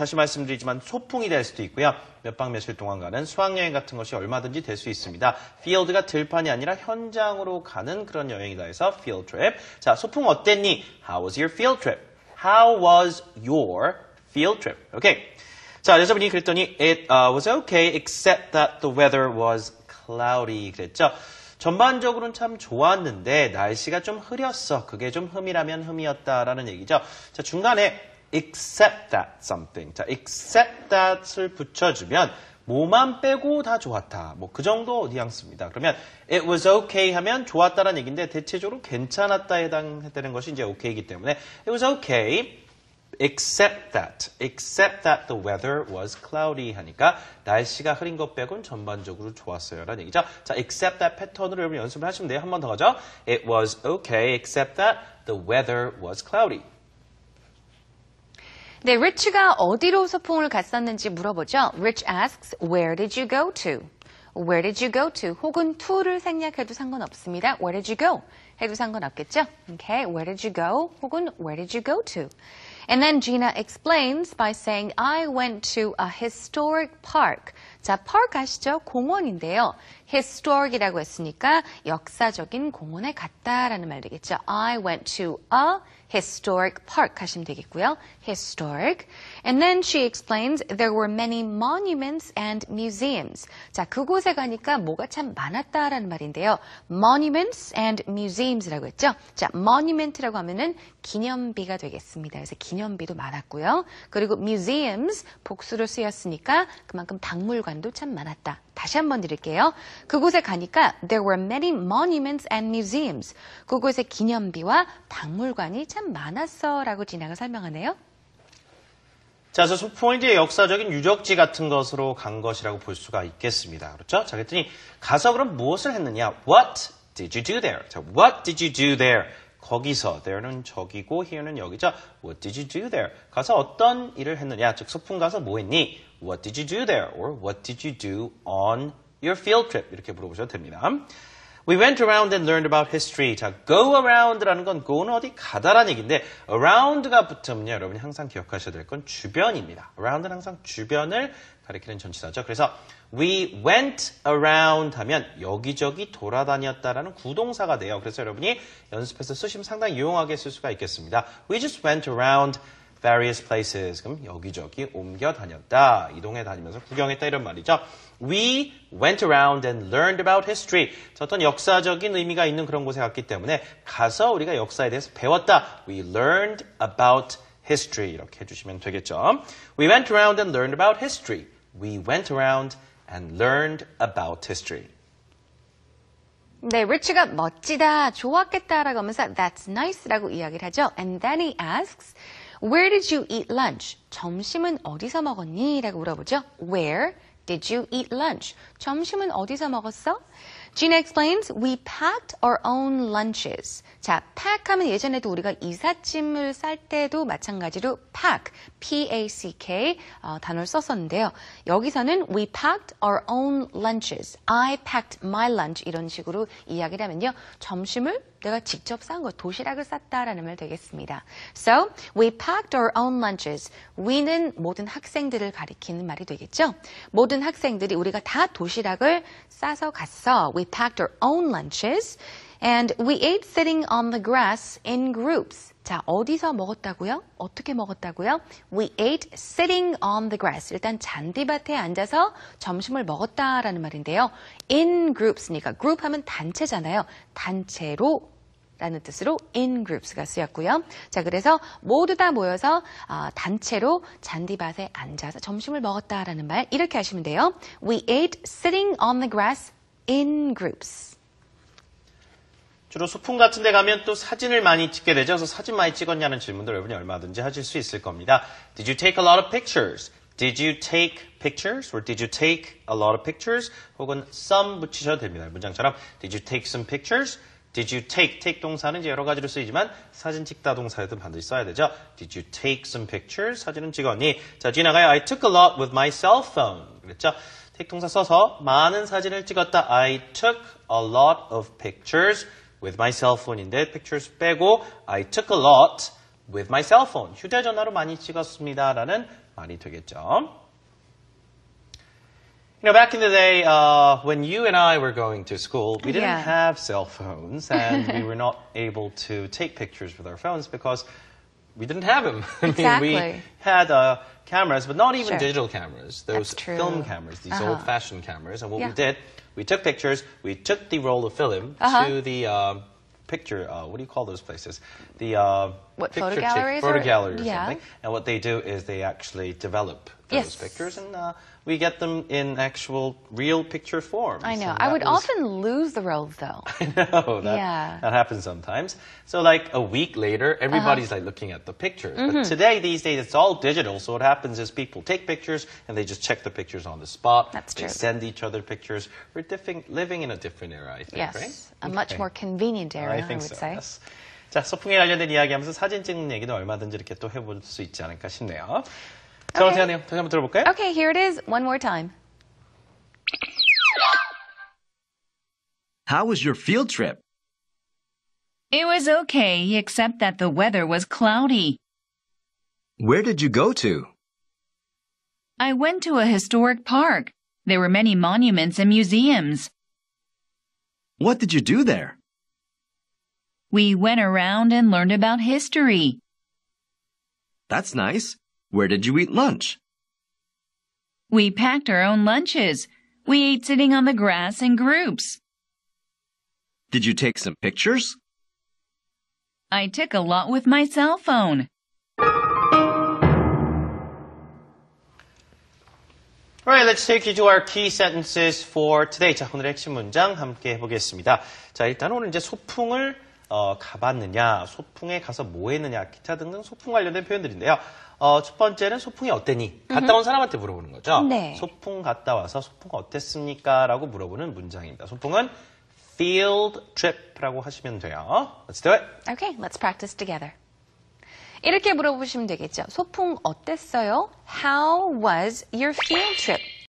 다시 말씀드리지만 소풍이 될 수도 있고요. 몇 박 며칠 동안 가는 수학여행 같은 것이 얼마든지 될 수 있습니다. field가 들판이 아니라 현장으로 가는 그런 여행이다 해서 field trip. 자, 소풍 어땠니? How was your field trip? How was your field trip? 오케이. 자, 여자분이 그랬더니 it was okay except that the weather was cloudy 그랬죠. 전반적으로는 참 좋았는데 날씨가 좀 흐렸어. 그게 좀 흠이라면 흠이었다라는 얘기죠. 자, 중간에 except that something. 자, except that을 붙여주면 뭐만 빼고 다 좋았다. 뭐 그 정도 뉘앙스입니다. 그러면 it was okay 하면 좋았다라는 얘기인데 대체적으로 괜찮았다에 해당되는 것이 이제 okay이기 때문에 it was okay except that the weather was cloudy 하니까 날씨가 흐린 것 빼곤 전반적으로 좋았어요 라는 얘기죠. 자, except that 패턴으로 여러분 연습을 하시면 돼요. 한 번 더 가죠. It was okay except that the weather was cloudy. 네, Rich가 어디로 소풍을 갔었는지 물어보죠. Rich asks, where did you go to? Where did you go to? 혹은 to를 생략해도 상관없습니다. Where did you go? 해도 상관없겠죠? Okay, where did you go? 혹은 where did you go to? And then Gina explains by saying, I went to a historic park. 자, park 아시죠? 공원인데요. historic이라고 했으니까 역사적인 공원에 갔다라는 말 되겠죠. I went to a historic park 하시면 되겠고요. historic. And then she explains there were many monuments and museums. 자, 그곳에 가니까 뭐가 참 많았다라는 말인데요. monuments and museums라고 했죠. 자, monument라고 하면은 기념비가 되겠습니다. 그래서 기념비도 많았고요. 그리고 museums 복수로 쓰였으니까 그만큼 박물관도 참 많았다. 다시 한번 드릴게요. 그곳에 가니까 there were many monuments and museums. 그곳에 기념비와 박물관이 참 많았어 라고 진아가 설명하네요. 자, 그래서 소풍은 이제 역사적인 유적지 같은 것으로 간 것이라고 볼 수가 있겠습니다. 그렇죠? 자, 그랬더니 가서 그럼 무엇을 했느냐? What did you do there? 자, what did you do there? 거기서, there는 저기고, here는 여기죠. What did you do there? 가서 어떤 일을 했느냐? 즉, 소풍 가서 뭐 했니? What did you do there? Or what did you do on your field trip? 이렇게 물어보셔도 됩니다. We went around and learned about history. 자, go around라는 건 go는 어디 가다라는 얘기인데 around가 붙으면요. 여러분이 항상 기억하셔야 될 건 주변입니다. around는 항상 주변을 가리키는 전치사죠. 그래서 we went around 하면 여기저기 돌아다녔다라는 구동사가 돼요. 그래서 여러분이 연습해서 쓰시면 상당히 유용하게 쓸 수가 있겠습니다. We just went around various places. 그럼 여기저기 옮겨 다녔다. 이동해 다니면서 구경했다 이런 말이죠. We went around and learned about history. 어떤 역사적인 의미가 있는 그런 곳에 갔기 때문에 가서 우리가 역사에 대해서 배웠다. We learned about history. 이렇게 해주시면 되겠죠. We went around and learned about history. We went around and learned about history. 네, Rich가 멋지다, 좋았겠다라고 하면서 that's nice라고 이야기를 하죠. And then he asks, where did you eat lunch? 점심은 어디서 먹었니? 라고 물어보죠. Where did you eat lunch? 점심은 어디서 먹었어? Gina explains, we packed our own lunches. 자, pack 하면 예전에도 우리가 이삿짐을 쌀 때도 마찬가지로 pack, P-A-C-K 단어를 썼었는데요. 여기서는 we packed our own lunches. I packed my lunch 이런 식으로 이야기를 하면요. 점심을 내가 직접 싼 거, 도시락을 쌌다라는 말 되겠습니다. So, we packed our own lunches. we는 모든 학생들을 가리키는 말이 되겠죠. 모든 학생들이 우리가 다 도시락을 싸서 갔어. We packed our own lunches. And we ate sitting on the grass in groups. 자, 어디서 먹었다고요? 어떻게 먹었다고요? We ate sitting on the grass. 일단 잔디밭에 앉아서 점심을 먹었다라는 말인데요. In groups니까 group 하면 단체잖아요. 단체로 라는 뜻으로 in groups가 쓰였고요. 자, 그래서 모두 다 모여서 단체로 잔디밭에 앉아서 점심을 먹었다라는 말 이렇게 하시면 돼요. We ate sitting on the grass in groups. 주로 소풍 같은 데 가면 또 사진을 많이 찍게 되죠. 그래서 사진 많이 찍었냐는 질문도 여러분이 얼마든지 하실 수 있을 겁니다. Did you take a lot of pictures? Did you take pictures? Or did you take a lot of pictures? 혹은 some 붙이셔도 됩니다. 문장처럼 Did you take some pictures? Did you take 동사는 이제 여러 가지로 쓰이지만 사진 찍다 동사에도 반드시 써야 되죠. Did you take some pictures? 사진은 찍었니? 자, 지나가요. I took a lot with my cell phone. 그랬죠. take 동사 써서 많은 사진을 찍었다. I took a lot of pictures with my cell phone인데 pictures 빼고 I took a lot with my cell phone. 휴대전화로 많이 찍었습니다. 라는 말이 되겠죠. You know, back in the day, when you and I were going to school, we didn't Yeah. have cell phones, and we were not able to take pictures with our phones because we didn't have them. I mean, we Exactly. had cameras, but not even Sure. digital cameras. Those That's true. film cameras, these old-fashioned cameras. And what we Yeah. did, we took pictures. We took the roll of film to the picture. What do you call those places? The What, picture photo galleries photo or- gallery or yeah. something. And what they do is they actually develop those Yes. pictures, and we get them in actual real picture form. I know. So I that would was- often lose the rolls, though. I know that Yeah. that happens sometimes. So like a week later, everybody's like looking at the pictures. But today, these days, it's all digital. So what happens is people take pictures and they just check the pictures on the spot. That's They true. send each other pictures. We're living in a different era, I think, Yes. right? A much Okay. more convenient era, I I think would so. say. Yes. 자, 소풍에 관련된 이야기하면서 사진 찍는 얘기도 얼마든지 이렇게 또 해볼 수 있지 않을까 싶네요. 자, Okay. 어떻게 하네요? 다시 한번 들어볼까요? Okay, here it is one more time. How was your field trip? It was okay, except that the weather was cloudy. Where did you go to? I went to a historic park. There were many monuments and museums. What did you do there? We went around and learned about history. That's nice. Where did you eat lunch? We packed our own lunches. We ate sitting on the grass in groups. Did you take some pictures? I took a lot with my cell phone. Alright, let's take you to our key sentences for today. 자, 오늘의 핵심 문장 함께 해보겠습니다. 자, 일단 오늘 이제 소풍을 가봤느냐, 소풍에 가서 뭐 했느냐, 기타 등등 소풍 관련된 표현들인데요. 첫 번째는 소풍이 어땠니? 갔다 온 사람한테 물어보는 거죠. 네. 소풍 갔다 와서 소풍 어땠습니까? 라고 물어보는 문장입니다. 소풍은 field trip라고 하시면 돼요. Let's do it. Okay, let's practice together. 이렇게 물어보시면 되겠죠. 소풍 어땠어요? How was your field trip?